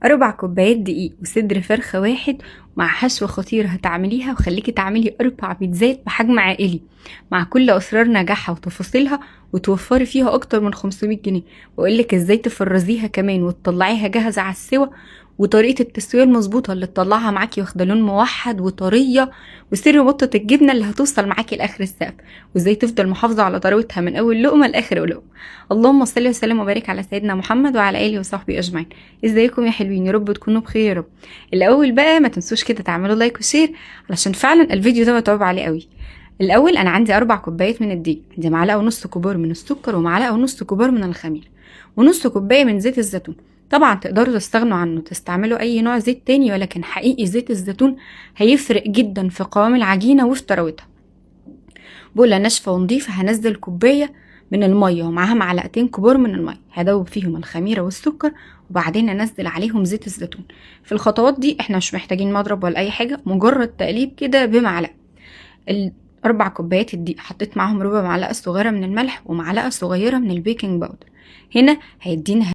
4 كوبايات دقيق وصدر فرخة واحد مع حشوة خطيرة هتعمليها وخليكي تعملي 4 بيتزات بحجم عائلي مع كل أسرار نجاحها وتفاصيلها، وتوفري فيها أكتر من 500 جنيه. وأقولك ازاي تفرزيها كمان وتطلعيها جاهزة على السوا، وطريقة التسوية المظبوطة اللي تطلعها معاكي واخدة لون موحد وطرية، وسر بطة الجبنة اللي هتوصل معاكي لآخر السقف، وازاي تفضل محافظة على طراوتها من أول لقمة لآخر لقمة. اللهم صل وسلم وبارك على سيدنا محمد وعلى آله وصحبه أجمعين. ازيكم يا حلوين؟ يا رب تكونوا بخير يا رب. الاول بقى ما تنسوش كده تعملوا لايك وشير، علشان فعلا الفيديو ده متعوب عليه قوي. الاول انا عندي 4 كوبايات من الدقيق، عندي معلقه ونص كبار من السكر ومعلقه ونص كبار من الخميره، ونص كوبايه من زيت الزيتون. طبعا تقدروا تستغنوا عنه تستعملوا اي نوع زيت تاني، ولكن حقيقي زيت الزيتون هيفرق جدا في قوام العجينه وفي طراوتها. بولة ناشفة ونضيفة هنزل كوباية من المية ومعاها معلقتين كبار من المية، هدوب فيهم الخميرة والسكر وبعدين انزل عليهم زيت الزيتون. في الخطوات دي احنا مش محتاجين مضرب ولا اي حاجة، مجرد تقليب كده بمعلقة. 4 كوبايات الدقيق حطيت معاهم ربع معلقة صغيرة من الملح ومعلقة صغيرة من البيكنج باودر. هنا هيدينا